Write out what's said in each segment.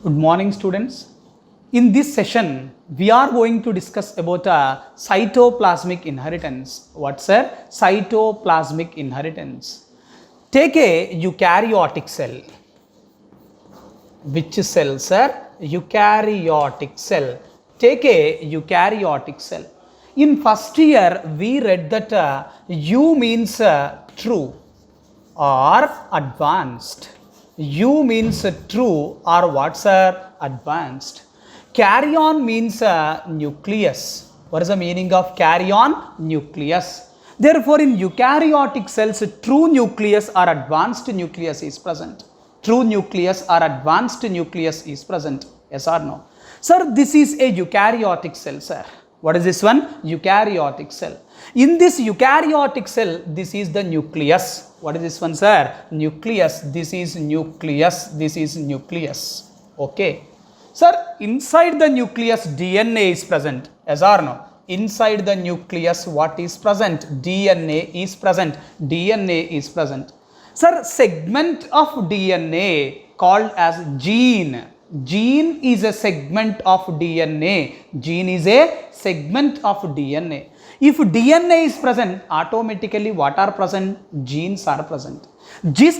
Good morning, students. In this session, we are going to discuss about cytoplasmic inheritance. What's a cytoplasmic inheritance? Take a eukaryotic cell. Which cell, sir? Eukaryotic cell. Take a eukaryotic cell. In first year, we read that U means true or advanced. U means true or what's advanced. Carrion means nucleus. What is the meaning of carrion? Nucleus. Therefore, in eukaryotic cells, true nucleus or advanced nucleus is present. True nucleus or advanced nucleus is present. Yes or no? Sir, this is a eukaryotic cell, sir. What is this one? Eukaryotic cell. In this eukaryotic cell, this is the nucleus. What is this one, sir? Nucleus. This is nucleus. This is nucleus. Okay. Sir, inside the nucleus, DNA is present. Yes or no? Inside the nucleus, what is present? DNA is present. DNA is present. Sir, segment of DNA called as gene. Gene is a segment of DNA. Gene is a segment of DNA. If DNA is present, automatically what are present? Genes are present. These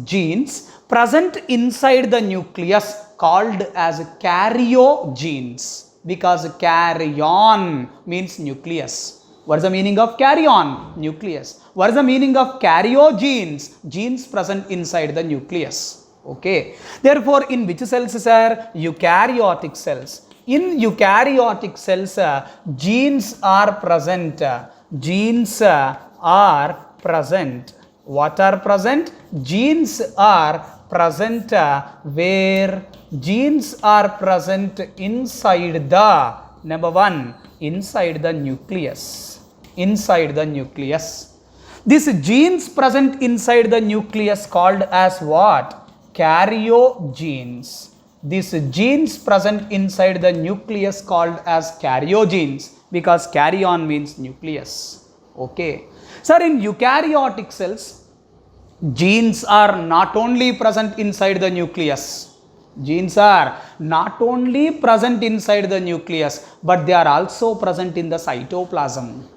genes present inside the nucleus called as karyogenes, because karyon means nucleus. What is the meaning of karyon? Nucleus. What is the meaning of karyogenes? Genes present inside the nucleus. Okay. Therefore, in which cells, sir? Eukaryotic cells. In eukaryotic cells, genes are present. Genes are present. What are present? Genes are present where genes are present inside the, number one, inside the nucleus. Inside the nucleus. These genes present inside the nucleus called as what? Karyogenes. These genes present inside the nucleus called as karyogenes, because karyon means nucleus. Okay. Sir, in eukaryotic cells, genes are not only present inside the nucleus. Genes are not only present inside the nucleus, but they are also present in the cytoplasm.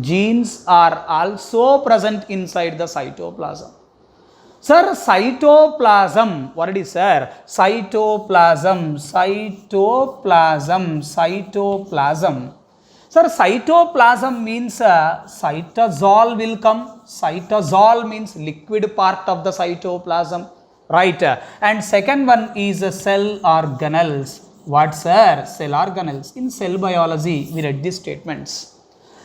Genes are also present inside the cytoplasm. Sir, cytoplasm, what it is, sir? Cytoplasm, cytoplasm, cytoplasm. Sir, cytoplasm means cytosol will come. Cytosol means liquid part of the cytoplasm, right? And second one is cell organelles. What, sir? Cell organelles. In cell biology, we read these statements.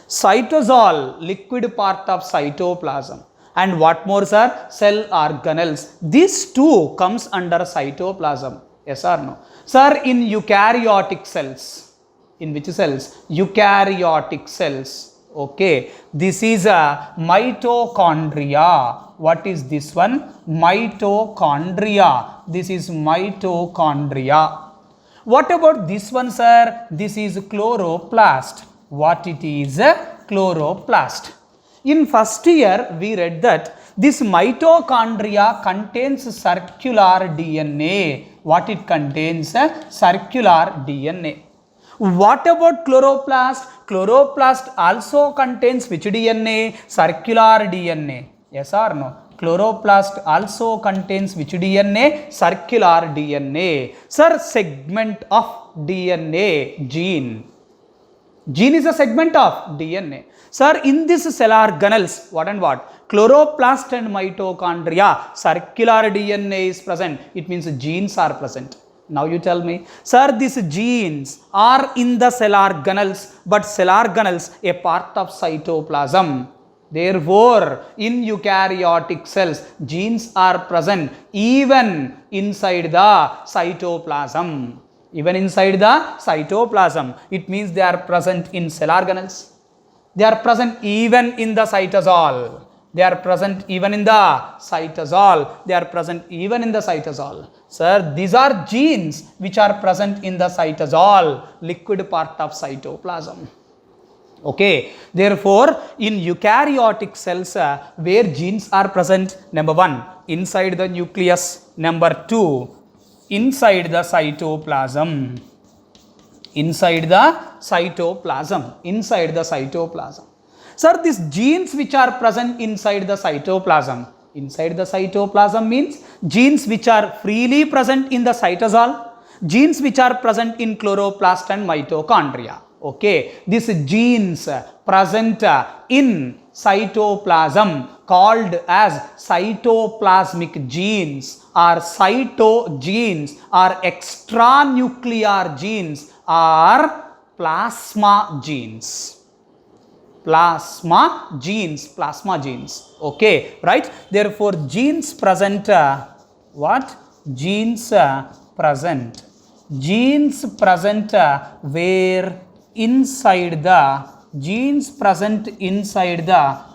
Cytosol, liquid part of cytoplasm. And what more, sir? Cell organelles. These two comes under cytoplasm. Yes or no? Sir, in eukaryotic cells. In which cells? Eukaryotic cells. Okay. This is a mitochondria. What is this one? Mitochondria. This is mitochondria. What about this one, sir? This is chloroplast. What it is? Chloroplast. In first year, we read that this mitochondria contains circular DNA. What it contains? Circular DNA. What about chloroplast? Chloroplast also contains which DNA? Circular DNA. Yes or no? Chloroplast also contains which DNA? Circular DNA. Sir, segment of DNA, gene. Gene is a segment of DNA. Sir, in this cell organelles, what and what? Chloroplast and mitochondria, circular DNA is present. It means genes are present. Now you tell me, sir, these genes are in the cell organelles, but cell organelles a part of cytoplasm. Therefore, in eukaryotic cells, genes are present even inside the cytoplasm. Even inside the cytoplasm. It means they are present in cell organelles. They are present even in the cytosol. They are present even in the cytosol. They are present even in the cytosol. Sir, these are genes which are present in the cytosol, liquid part of cytoplasm. Okay. Therefore, in eukaryotic cells where genes are present, number one, inside the nucleus. Number two, inside the cytoplasm. Inside the cytoplasm. Inside the cytoplasm. Sir, these genes which are present inside the cytoplasm. Inside the cytoplasm means genes which are freely present in the cytosol, genes which are present in chloroplast and mitochondria. Okay, these genes present in cytoplasm called as cytoplasmic genes or cytogenes or extranuclear genes or plasma genes. Plasma genes. Okay, right? Therefore, genes present what? Genes present where inside the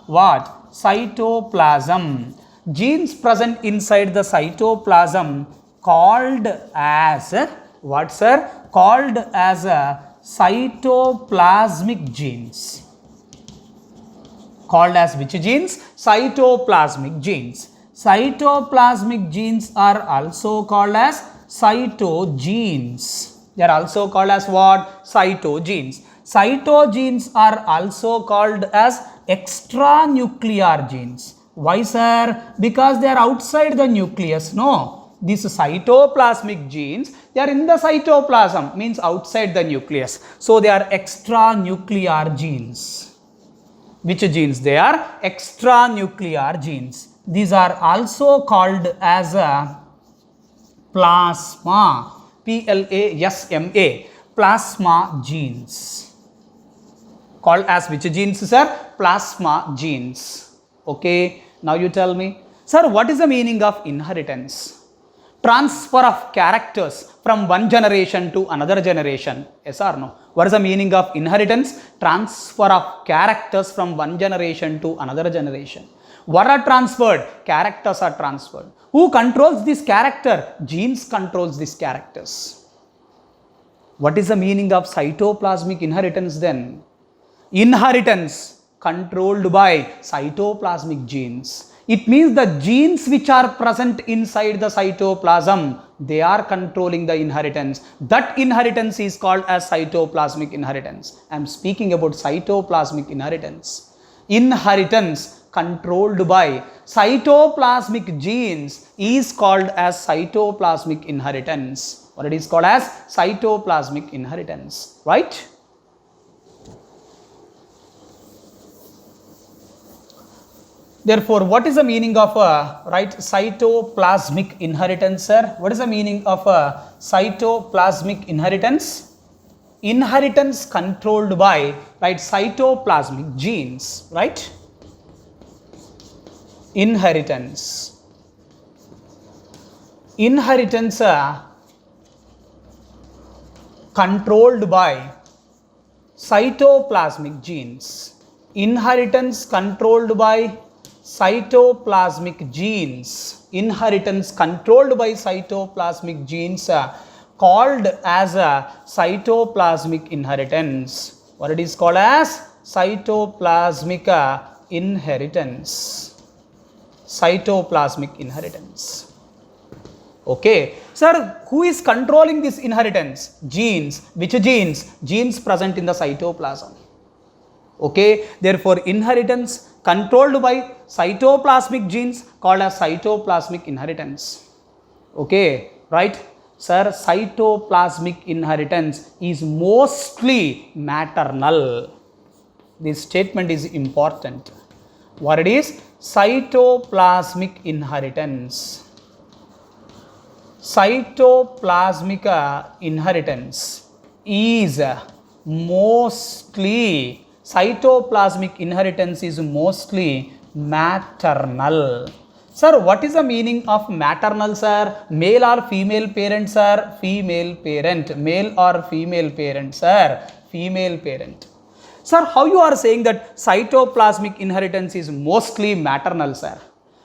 what? Cytoplasm. Genes present inside the cytoplasm called as what, sir? Called as cytoplasmic genes. Called as which genes? Cytoplasmic genes. Cytoplasmic genes are also called as cytogenes. They are also called as what? Cytogenes. Cytogenes are also called as extranuclear genes. Why, sir? Because they are outside the nucleus. No. These cytoplasmic genes, they are in the cytoplasm, means outside the nucleus. So they are extranuclear genes. Which genes? They are extranuclear genes. These are also called as plasma. P-L-A-S-M-A. Plasma genes. Called as which genes, sir? Plasma genes. Okay. Now you tell me, sir, what is the meaning of inheritance? Transfer of characters from one generation to another generation. Yes or no? What is the meaning of inheritance? Transfer of characters from one generation to another generation. What are transferred? Characters are transferred. Who controls this character? Genes controls these characters. What is the meaning of cytoplasmic inheritance then? Inheritance controlled by cytoplasmic genes. It means the genes which are present inside the cytoplasm, they are controlling the inheritance. That inheritance is called as cytoplasmic inheritance. I am speaking about cytoplasmic inheritance. Inheritance controlled by cytoplasmic genes is called as cytoplasmic inheritance. What it is called as? Cytoplasmic inheritance. Right? Therefore, what is the meaning of right cytoplasmic inheritance, sir? What is the meaning of cytoplasmic inheritance? Inheritance controlled by right cytoplasmic genes, right? Inheritance controlled by cytoplasmic genes. Inheritance controlled by cytoplasmic genes. Inheritance controlled by cytoplasmic genes called as cytoplasmic inheritance. What it is called as? Cytoplasmic inheritance. Cytoplasmic inheritance. Okay. Sir, who is controlling this inheritance? Genes. Which genes? Genes present in the cytoplasm. Okay. Therefore, inheritance controlled by cytoplasmic genes called as cytoplasmic inheritance. Okay. Right. Sir, cytoplasmic inheritance is mostly maternal. This statement is important. What it is? Cytoplasmic inheritance. Cytoplasmic inheritance is mostly, cytoplasmic inheritance is mostly maternal. Sir, what is the meaning of maternal, sir? Male or female parent, sir? Female parent. Male or female parent, sir? Female parent. Sir, how you are saying that cytoplasmic inheritance is mostly maternal, sir?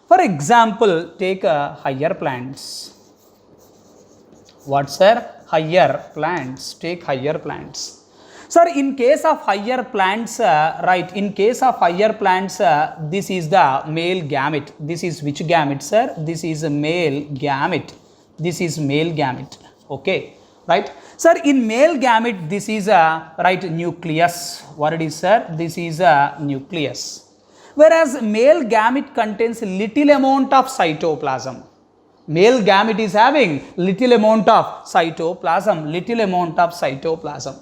For example, take higher plants. What, sir? Higher plants. Take higher plants. Sir, in case of higher plants, right, in case of higher plants, this is the male gamete. This is which gamete, sir? This is a male gamete. This is male gamete. Okay, right? Sir, in male gamete, this is a right nucleus. What it is, sir? This is a nucleus. Whereas male gamete contains little amount of cytoplasm. Male gamete is having little amount of cytoplasm, little amount of cytoplasm.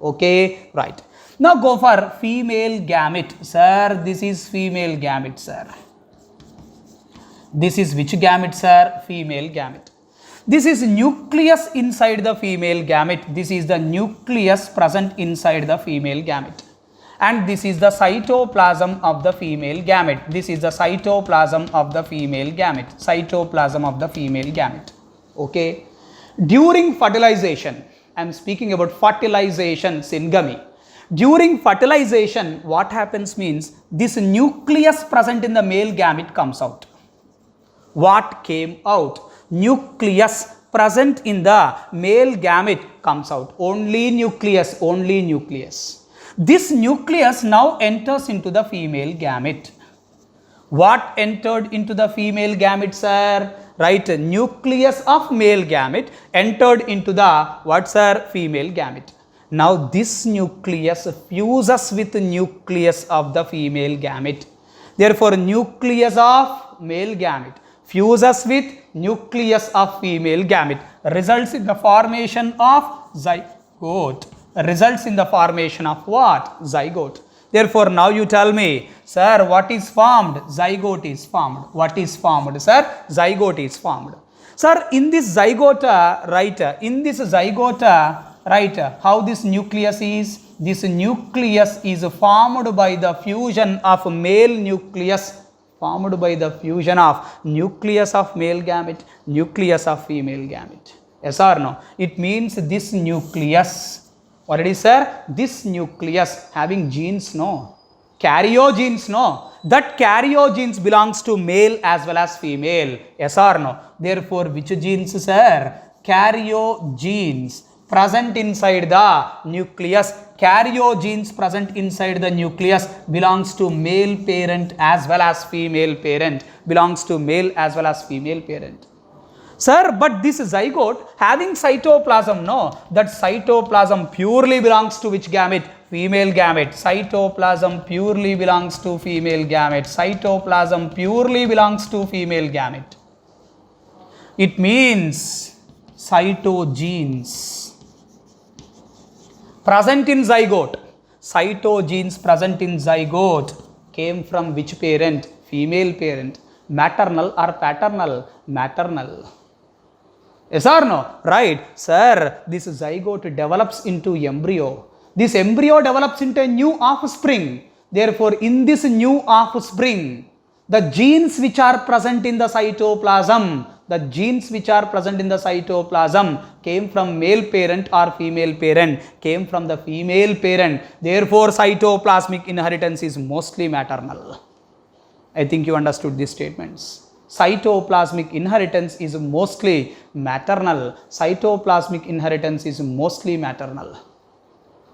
Okay, right. Now go for female gamete. Sir, this is female gamete, sir. This is which gamete, sir? Female gamete. This is nucleus inside the female gamete. This is the nucleus present inside the female gamete. And this is the cytoplasm of the female gamete. This is the cytoplasm of the female gamete. Cytoplasm of the female gamete. Okay. During fertilization, I am speaking about fertilization, syngamy. During fertilization, what happens means this nucleus present in the male gamete comes out. What came out? Nucleus present in the male gamete comes out. Only nucleus, only nucleus. This nucleus now enters into the female gamete. What entered into the female gamete, sir? Right, nucleus of male gamete entered into the what, sir? Female gamete. Now this nucleus fuses with nucleus of the female gamete. Therefore, nucleus of male gamete fuses with nucleus of female gamete, results in the formation of zygote. Results in the formation of what? Zygote. Therefore, now you tell me, sir, what is formed? Zygote is formed. What is formed, sir? Zygote is formed. Sir, in this zygote, right, in this zygote, right, how this nucleus is? This nucleus is formed by the fusion of male nucleus, formed by the fusion of nucleus of male gamete, nucleus of female gamete. Yes or no? It means this nucleus, what it is, sir? This nucleus having genes, no? Karyogenes, no? That karyogenes belongs to male as well as female. Yes or no? Therefore, which genes, sir? Karyogenes present inside the nucleus. Karyogenes present inside the nucleus belongs to male parent as well as female parent. Belongs to male as well as female parent. Sir, but this zygote having cytoplasm, no? That cytoplasm purely belongs to which gamete? Female gamete. Cytoplasm purely belongs to female gamete. Cytoplasm purely belongs to female gamete. It means cytogenes present in zygote. Cytogenes present in zygote came from which parent? Female parent. Maternal or paternal? Maternal. Yes or no? Right. Sir, this zygote develops into embryo. This embryo develops into a new offspring. Therefore, in this new offspring, the genes which are present in the cytoplasm, the genes which are present in the cytoplasm came from male parent or female parent, came from the female parent. Therefore, cytoplasmic inheritance is mostly maternal. I think you understood these statements. Cytoplasmic inheritance is mostly maternal. Cytoplasmic inheritance is mostly maternal.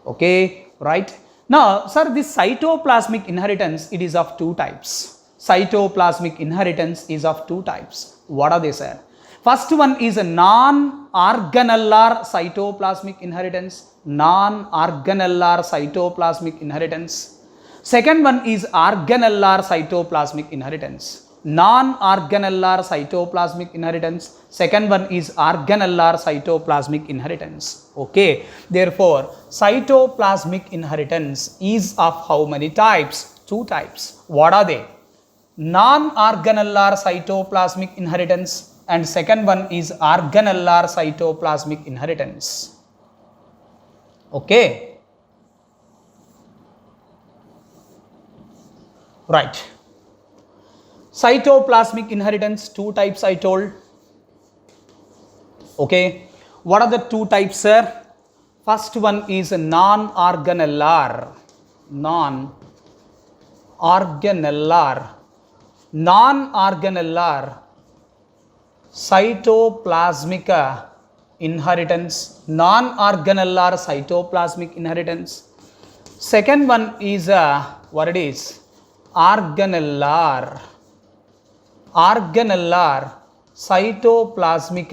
Okay, right? Now, sir, this cytoplasmic inheritance, it is of two types. Cytoplasmic inheritance is of two types. What are they, sir? First one is a non-organellar cytoplasmic inheritance. Non-organellar cytoplasmic inheritance. Second one is organellar cytoplasmic inheritance. Non-organellar cytoplasmic inheritance. Second one is organellar cytoplasmic inheritance. Okay. Therefore, cytoplasmic inheritance is of how many types? Two types. What are they? Non-organellar cytoplasmic inheritance, and second one is organellar cytoplasmic inheritance. Okay. Right. Cytoplasmic inheritance, two types I told. Okay. What are the two types, sir? First one is non-organellar. Non-organellar. Non-organellar cytoplasmic inheritance. Non-organellar cytoplasmic inheritance. Second one is what it is? Organellar cytoplasmic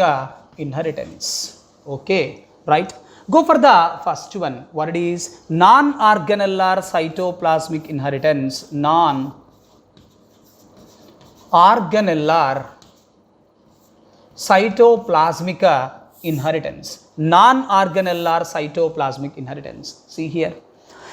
inheritance. Okay, right? Go for the first one. What it is? Non-organellar cytoplasmic inheritance. Non-organellar cytoplasmic inheritance. Non-organellar cytoplasmic inheritance. See here.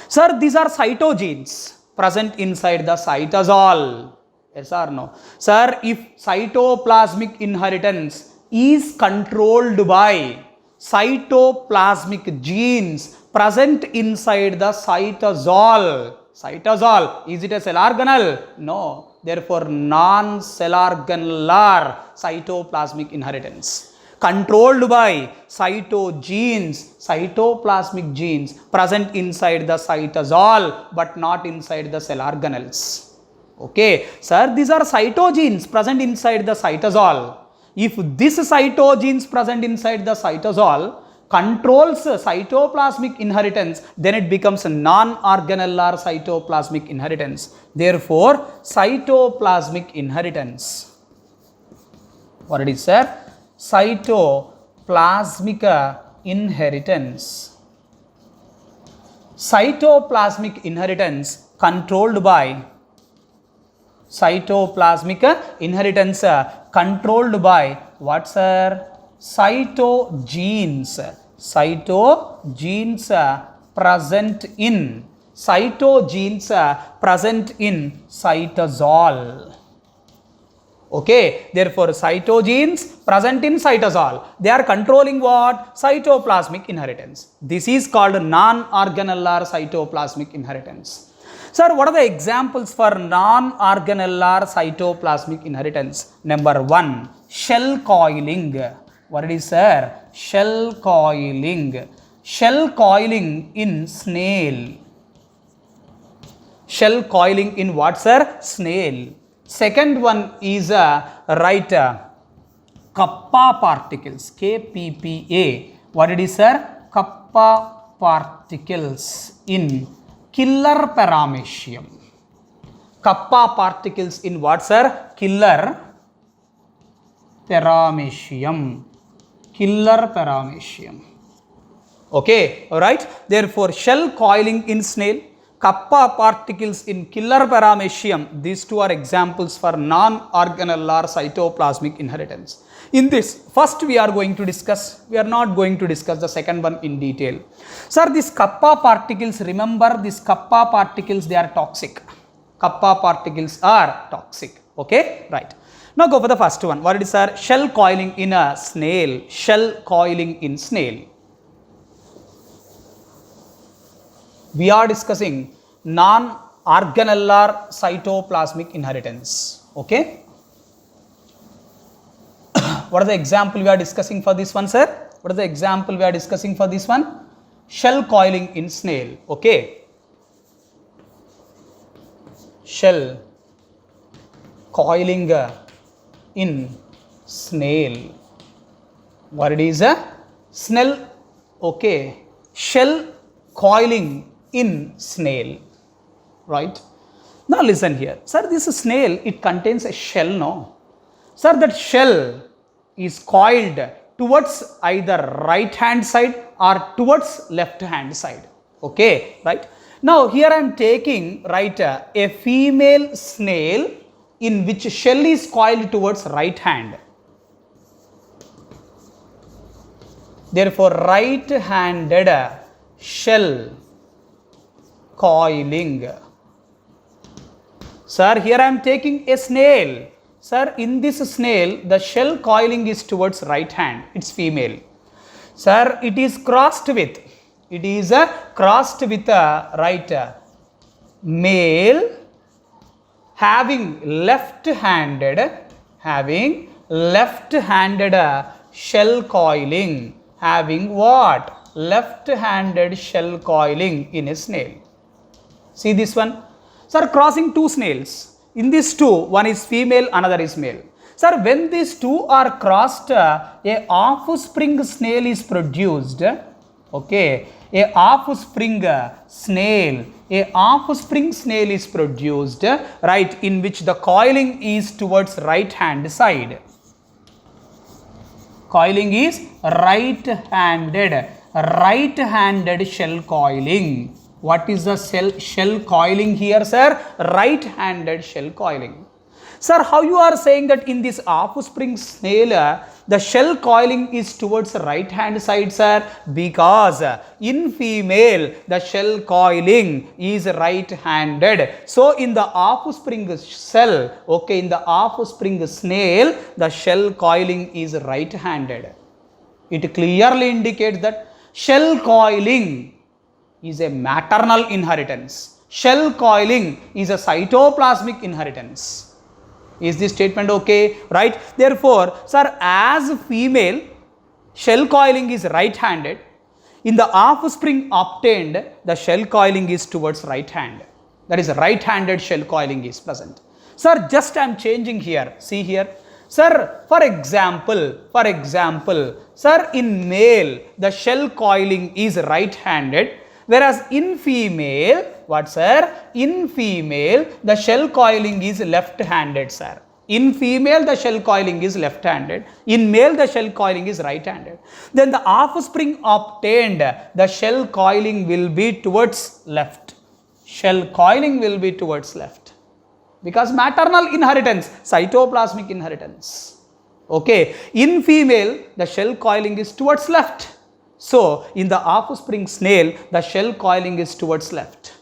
Sir, these are cytogenes present inside the cytosol. Yes or no? Sir, if cytoplasmic inheritance is controlled by cytoplasmic genes present inside the cytosol. Cytosol, is it a cell organelle? No. Therefore, non-cell organeller cytoplasmic inheritance. Controlled by cytoplasmic genes present inside the cytosol but not inside the cell organelles. Okay, sir, these are cytogenes present inside the cytosol. If this cytogenes present inside the cytosol controls cytoplasmic inheritance, then it becomes a non-organellar cytoplasmic inheritance. Therefore, cytoplasmic inheritance. What it is, sir? Cytoplasmic inheritance. Cytoplasmic inheritance controlled by cytoplasmic inheritance controlled by what, sir? Cytogenes. Cytogenes present in cytosol. Okay, therefore cytogenes present in cytosol, they are controlling what? Cytoplasmic inheritance. This is called non-organellar cytoplasmic inheritance. Sir, what are the examples for non-organellar cytoplasmic inheritance? Number 1, shell coiling. What it is, sir? Shell coiling. Shell coiling in snail. Shell coiling in what, sir? Snail. Second one is kappa particles. KPPA. What it is, sir? Kappa particles in killer paramecium. Kappa particles in what, sir? Killer paramecium. Killer paramecium. Okay, alright. Therefore, shell coiling in snail, kappa particles in killer paramecium. These two are examples for non-organellar cytoplasmic inheritance. In this, first we are going to discuss, we are not going to discuss the second one in detail. Sir, these kappa particles, remember these kappa particles, they are toxic. Kappa particles are toxic. Okay, right. Now go for the first one. What is, sir? Shell coiling in a snail. Shell coiling in snail. We are discussing non-organellar cytoplasmic inheritance. Okay. What is the example we are discussing for this one, sir? What is the example we are discussing for this one? Shell coiling in snail. Okay. Shell coiling in snail. What it is? Snail. Okay. Shell coiling in snail. Right. Now listen here. Sir, this snail, it contains a shell, no? Sir, that shell is coiled towards either right hand side or towards left hand side. Okay, right. Now here I am taking, right, a female snail in which shell is coiled towards right hand. Therefore, right-handed shell coiling. Sir, here I am taking a snail. Sir, in this snail, the shell coiling is towards right hand. It's female. Sir, it is crossed with, right, male having left-handed shell coiling. Having what? Left-handed shell coiling in a snail. See this one? Sir, crossing two snails. In these two, one is female, another is male. Sir, when these two are crossed, a offspring snail is produced. Okay, a offspring snail is produced, right, in which the coiling is towards right hand side. Coiling is right-handed. Right-handed shell coiling. What is the shell coiling here, sir? Right-handed shell coiling. Sir, how you are saying that in this offspring snail, the shell coiling is towards the right hand side, sir? Because in female, the shell coiling is right handed. So, in the offspring cell, okay, in the offspring snail, the shell coiling is right handed. It clearly indicates that shell coiling is a maternal inheritance. Shell coiling is a cytoplasmic inheritance. Is this statement okay? Right? Therefore, sir, as female, shell coiling is right-handed. In the offspring obtained, the shell coiling is towards right hand. That is, right-handed shell coiling is present. Sir, just I am changing here. See here. Sir, for example, sir, in male, the shell coiling is right-handed. Whereas in female, what sir? In female, the shell coiling is left-handed, sir. In female, the shell coiling is left-handed. In male, the shell coiling is right-handed. Then the offspring obtained, the shell coiling will be towards left. Shell coiling will be towards left. Because maternal inheritance, cytoplasmic inheritance. Okay. In female, the shell coiling is towards left. So, in the offspring snail, the shell coiling is towards left.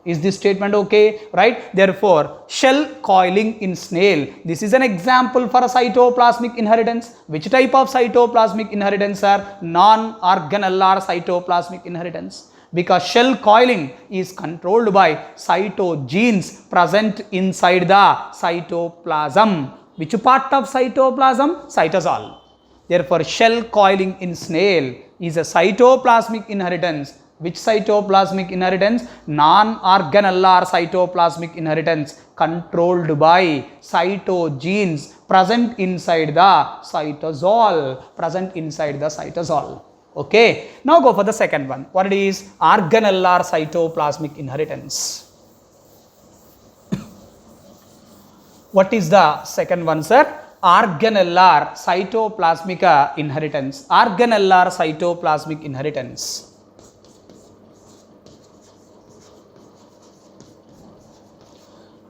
Is this statement okay? Right? Therefore, shell coiling in snail. This is an example for a cytoplasmic inheritance. Which type of cytoplasmic inheritance are? Non-organellar cytoplasmic inheritance. Because shell coiling is controlled by cytogenes present inside the cytoplasm. Which part of cytoplasm? Cytosol. Therefore, shell coiling in snail is a cytoplasmic inheritance. Which cytoplasmic inheritance? Non-organellar cytoplasmic inheritance controlled by cytogenes present inside the cytosol. Okay. Now go for the second one. What it is? Organellar cytoplasmic inheritance. What is the second one, sir? Organellar cytoplasmic inheritance. Organellar cytoplasmic inheritance.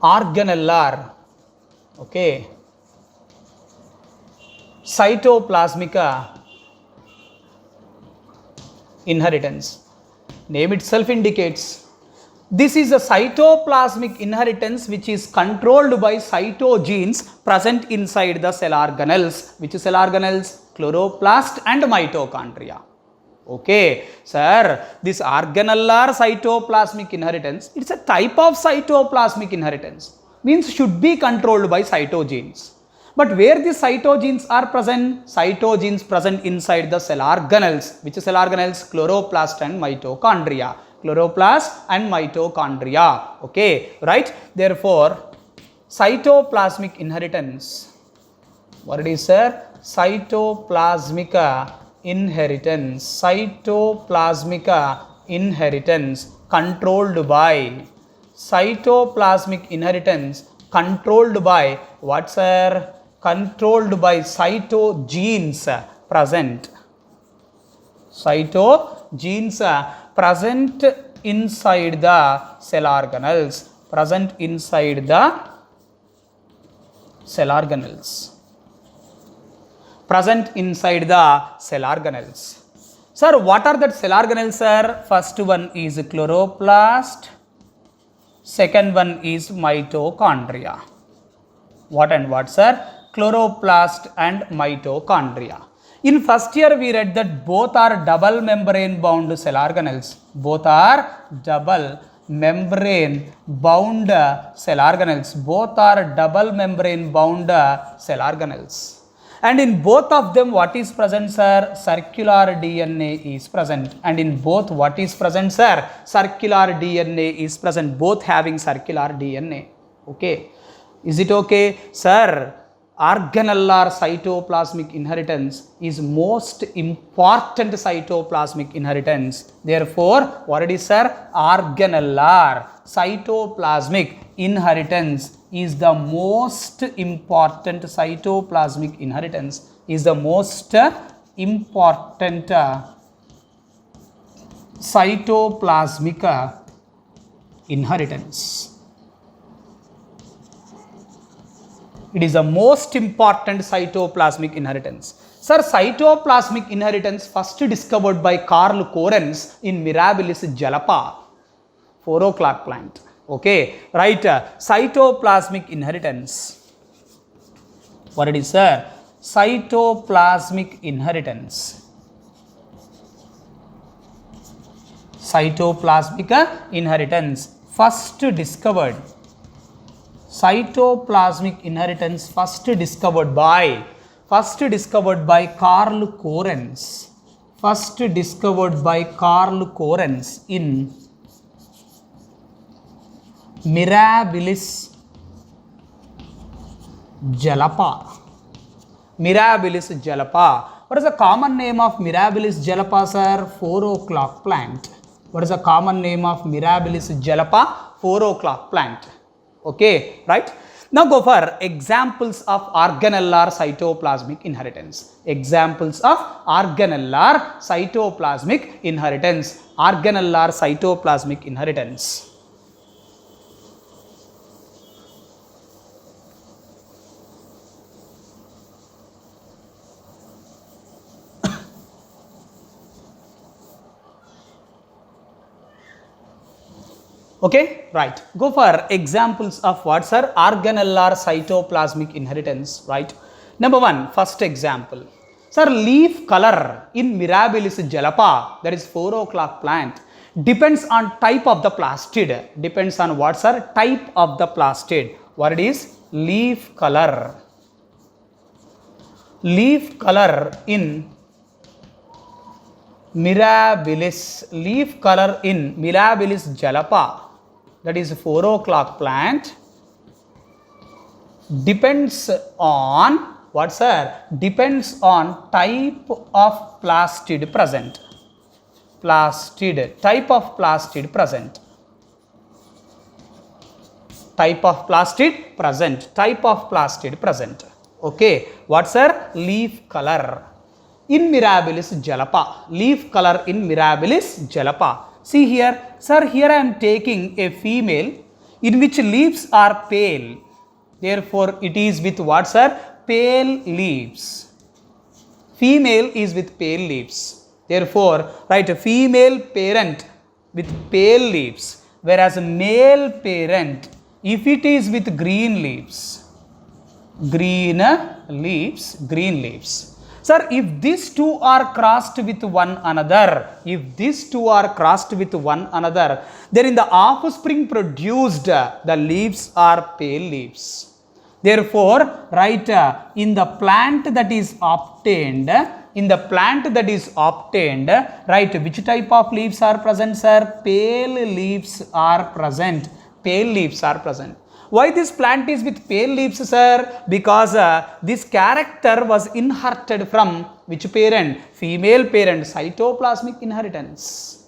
Organellar, okay, cytoplasmic inheritance. Name itself indicates this is a cytoplasmic inheritance which is controlled by cytogenes present inside the cell organelles. Which cell organelles? Chloroplast and mitochondria. Okay, sir, this organellar cytoplasmic inheritance, it's a type of cytoplasmic inheritance. Means should be controlled by cytogenes. But where the cytogenes are present? Cytogenes present inside the cell organelles. Which cell organelles? Chloroplast and mitochondria. Chloroplast and mitochondria. Okay, right? Therefore, cytoplasmic inheritance. What it is, sir? Cytoplasmic inheritance. Cytoplasmic inheritance controlled by cytoplasmic inheritance controlled by what, sir? Controlled by cytogenes present. Cytogenes present inside the cell organelles. Present inside the cell organelles. Present inside the cell organelles. Sir, what are that cell organelles, sir? First one is chloroplast. Second one is mitochondria. What and what, sir? Chloroplast and mitochondria. In first year, we read that both are double membrane bound cell organelles. Both are double membrane bound cell organelles. Both are double membrane bound cell organelles. And in both of them, what is present, sir? Circular DNA is present. And in both, what is present, sir? Circular DNA is present. Both having circular DNA. Okay. Is it okay? Sir, organellar cytoplasmic inheritance is most important cytoplasmic inheritance. Therefore, what it is, sir? Organellar cytoplasmic inheritance is the most important cytoplasmic inheritance is the most important cytoplasmic inheritance. It is the most important cytoplasmic inheritance. Sir, cytoplasmic inheritance first discovered by Carl Corens in Mirabilis jalapa, 4 o'clock plant. Okay, right. Cytoplasmic inheritance. What it is, sir? Cytoplasmic inheritance. Cytoplasmic inheritance first discovered. Cytoplasmic inheritance first discovered by Carl Corens. First discovered by Carl Corens in Mirabilis jalapa. Mirabilis jalapa. What is the common name of Mirabilis jalapa, sir? 4 o'clock plant. What is the common name of Mirabilis jalapa? 4 o'clock plant. Okay, right? Now go for examples of organellar cytoplasmic inheritance. Examples of organellar cytoplasmic inheritance. Organellar cytoplasmic inheritance. Okay, right. Go for examples of what, sir? Organellar cytoplasmic inheritance, right? Number 1, first example. Sir, leaf color in Mirabilis jalapa, that is 4 o'clock plant, depends on type of the plastid. Depends on what, sir? Type of the plastid. What it is? Leaf color. Leaf color in Mirabilis. Leaf color in Mirabilis jalapa, that is 4 o'clock plant, depends on what, sir? Depends on type of plastid present. Plastid, type of plastid present. Type of plastid present. Type of plastid present. Okay, what, sir? Leaf color in Mirabilis jalapa. Leaf color in Mirabilis jalapa. See here, sir, here I am taking a female in which leaves are pale. Therefore, it is with what, sir? Pale leaves. Female is with pale leaves. Therefore, write a female parent with pale leaves, whereas a male parent, if it is with green leaves. Green leaves. Sir, if these two are crossed with one another, then in the offspring produced, the leaves are pale leaves. Therefore, right, in the plant that is obtained, right, which type of leaves are present, sir? Pale leaves are present. Pale leaves are present. Why this plant is with pale leaves, sir? Because this character was inherited from which parent? Female parent. Cytoplasmic inheritance.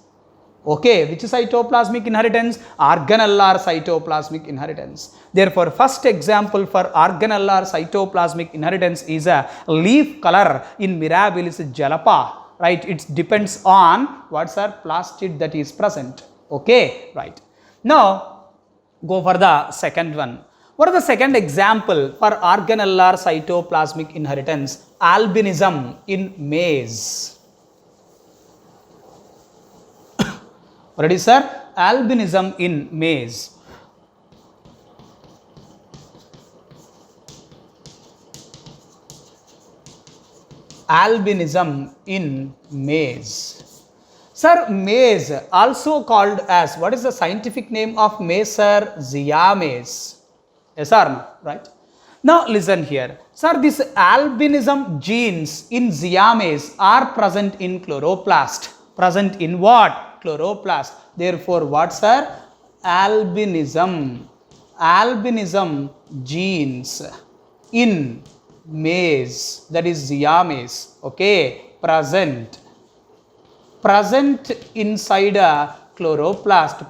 Okay, which cytoplasmic inheritance? Organellar cytoplasmic inheritance. Therefore, first example for organellar cytoplasmic inheritance is a leaf color in Mirabilis jalapa. Right, it depends on what's our plastid that is present. Okay, right. Now, go for the second one. What is the second example for organellar cytoplasmic inheritance? Albinism in maize. What it is, sir? Albinism in maize. Albinism in maize. Sir, maize also called as, what is the scientific name of maize, sir? Zea maize. Yes or no? Right. Now listen here. Sir, this albinism genes in Zea maize are present in chloroplast. Present in what? Chloroplast. Therefore, what, sir? Albinism genes in maize, that is Zea maize. Okay, present inside a chloroplast,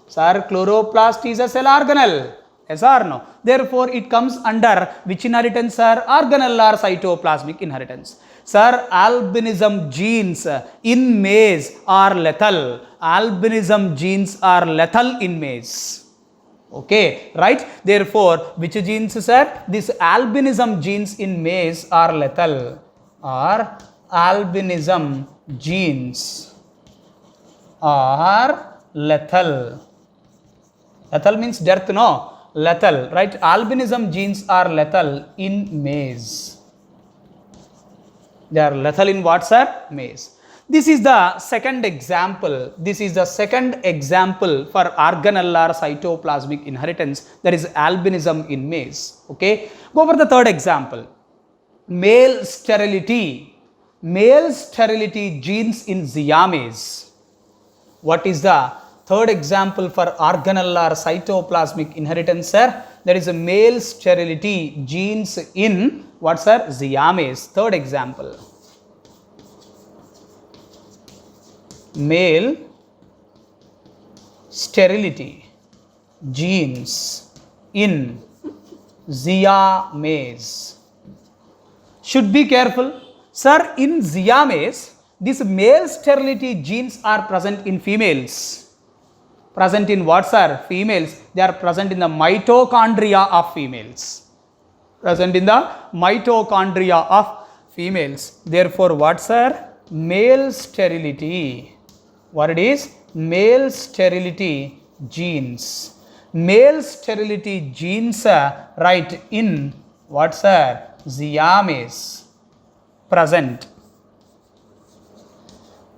Sir, chloroplast is a cell organelle. Yes or no? Therefore, it comes under which inheritance, sir? Organelle or cytoplasmic inheritance. Sir, albinism genes in maize are lethal. Albinism genes are lethal in maize. Okay, right? Therefore, which genes, sir? These albinism genes in maize are lethal. Or albinism genes are lethal. Lethal means death, no? Lethal, right? Albinism genes are lethal in maize. They are lethal in what, sir? Maize. This is the second example. This is the second example for organelle or cytoplasmic inheritance, that is albinism in maize. Okay. Go for the third example. Male sterility. Male sterility genes in Siamese. What is the third example for organelle or cytoplasmic inheritance, sir? That is a male sterility genes in what, sir? Siamese. Third example. Male sterility genes in Siamese. Should be careful. Sir, in Siamese, these male sterility genes are present in females. Present in what, sir? Females. They are present in the mitochondria of females. Present in the mitochondria of females. Therefore, what, sir? Male sterility. What it is? Male sterility genes. Male sterility genes, right, in what, sir? Siamese. Present.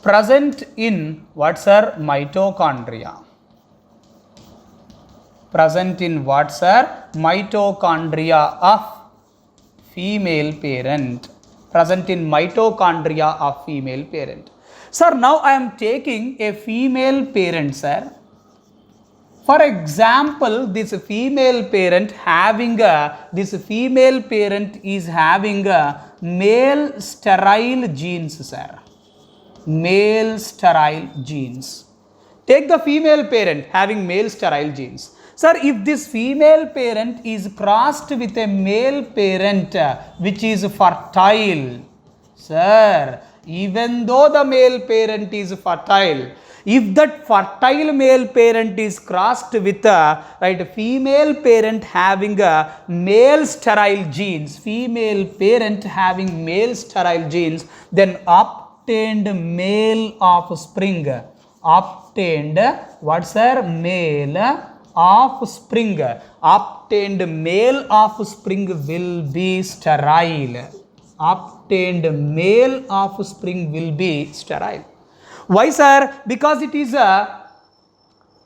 Present in what, sir? Mitochondria. Present in what, sir? Mitochondria of female parent. Present in mitochondria of female parent. Sir, now I am taking a female parent, sir. For example, this female parent is having a male sterile genes, sir. Male sterile genes. Take the female parent having male sterile genes. Sir, if this female parent is crossed with a male parent which is fertile, sir, even though the male parent is fertile, if that fertile male parent is crossed with a female parent having a male sterile genes, female parent having male sterile genes, then obtained male offspring, obtained what, sir? Male offspring, obtained male offspring will be sterile. Obtained male offspring will be sterile. Why, sir? Because it is a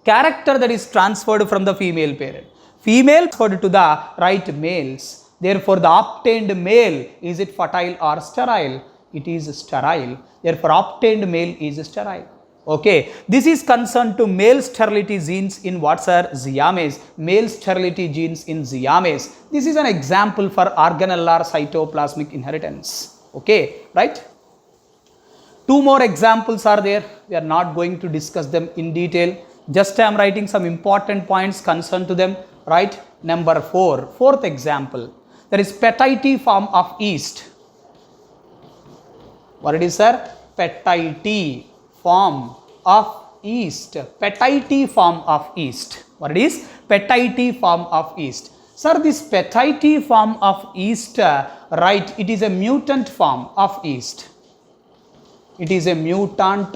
character that is transferred from the female parent. Female transferred to the males. Therefore, the obtained male, is it fertile or sterile? It is sterile. Therefore, obtained male is sterile. Okay, this is concerned to male sterility genes in what, sir? Siamese. Male sterility genes in Siamese. This is an example for organelle or cytoplasmic inheritance. Okay, right? Two more examples are there. We are not going to discuss them in detail. Just I am writing some important points concerned to them. Right? Number 4. Fourth example. There is petite form of yeast. What it is, sir? Petite form of yeast. Petite form of yeast. What it is? Petite form of yeast. Sir, this petite form of yeast, right, it is a mutant form of yeast. It is a mutant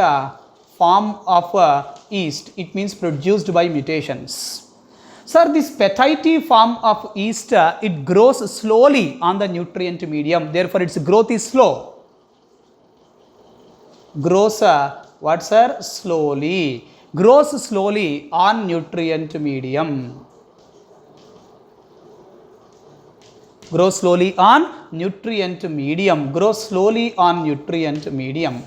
form of yeast. It means produced by mutations. Sir, this petite form of yeast, it grows slowly on the nutrient medium. Therefore, its growth is slow. Grows what, sir? Slowly. Grows slowly on nutrient medium. Grows slowly on nutrient medium. Grows slowly on nutrient medium.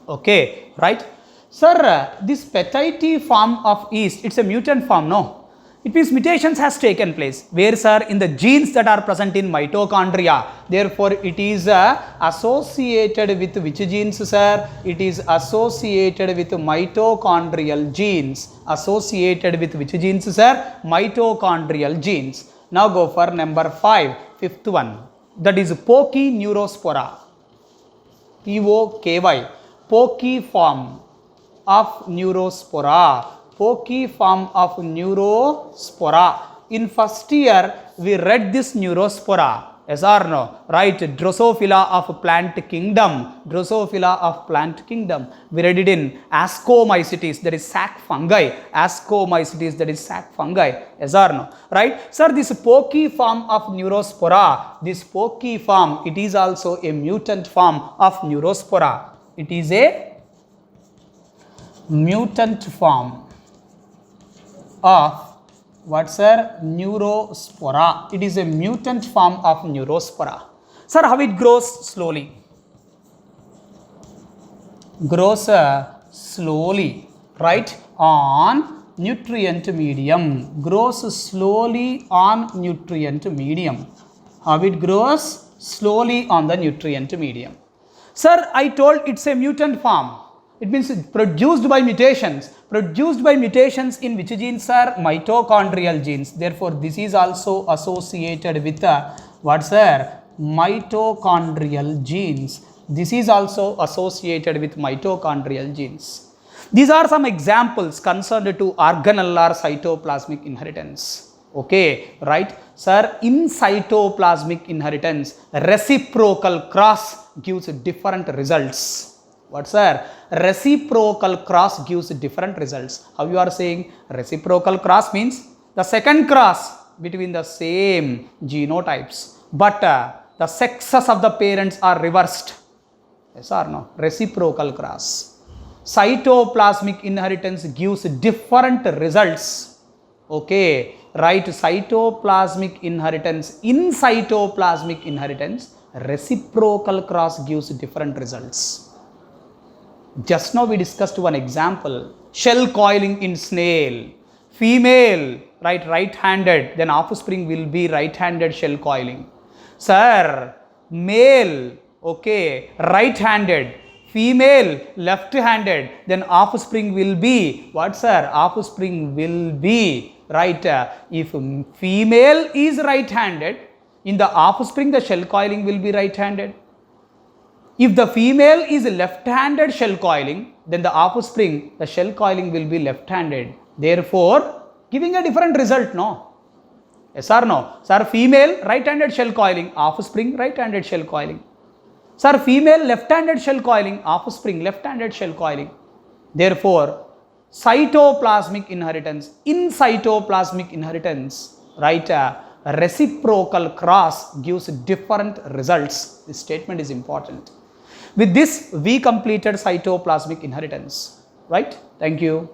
Okay, right? Sir, this petite form of yeast, it's a mutant form, no? It means mutations has taken place. Where, sir? In the genes that are present in mitochondria. Therefore, it is associated with which genes, sir? It is associated with mitochondrial genes. Associated with which genes, sir? Mitochondrial genes. Now go for number 5, fifth one. That is Pochineurospora. P-O-K-Y. Pocky form of neurospora. Pocky form of neurospora. In first year, we read this neurospora. Yes or no? Right. Drosophila of plant kingdom. Drosophila of plant kingdom. We read it in Ascomycetes, that is sac fungi. Ascomycetes, that is sac fungi. Yes or no? Right. Sir, this Pocky form of neurospora, this Pocky form, it is also a mutant form of neurospora. It is a mutant form of what, sir? Neurospora. It is a mutant form of neurospora. Sir, how it grows? Slowly. Grows slowly, right, on nutrient medium. Grows slowly on nutrient medium. How it grows? Slowly on the nutrient medium. Sir, I told it's a mutant form. It means produced by mutations. Produced by mutations in which genes are? Mitochondrial genes. Therefore, this is also associated with what, sir? Mitochondrial genes. This is also associated with mitochondrial genes. These are some examples concerned to organellar cytoplasmic inheritance. Okay, right? Sir, in cytoplasmic inheritance, reciprocal cross gives different results. What, sir? Reciprocal cross gives different results. How you are saying? Reciprocal cross means the second cross between the same genotypes, but the sexes of the parents are reversed. Yes or no? Reciprocal cross. Cytoplasmic inheritance gives different results. Okay, right? Cytoplasmic inheritance. In cytoplasmic inheritance, reciprocal cross gives different results. Just now we discussed one example. Shell coiling in snail. Female, right-handed, then offspring will be right-handed shell coiling. Sir, male, okay, right-handed. Female, left-handed, then offspring will be, what, sir? Offspring will be, right, if female is right-handed, in the offspring the shell coiling will be right-handed. If the female is left-handed shell coiling, then the offspring, the shell coiling will be left-handed. Therefore, giving a different result, no? Yes or no? Sir, female right-handed shell coiling, offspring right-handed shell coiling. Sir, female left-handed shell coiling, offspring left-handed shell coiling. Therefore, cytoplasmic inheritance, in cytoplasmic inheritance, right, reciprocal cross gives different results. This statement is important. With this, we completed cytoplasmic inheritance, right? Thank you.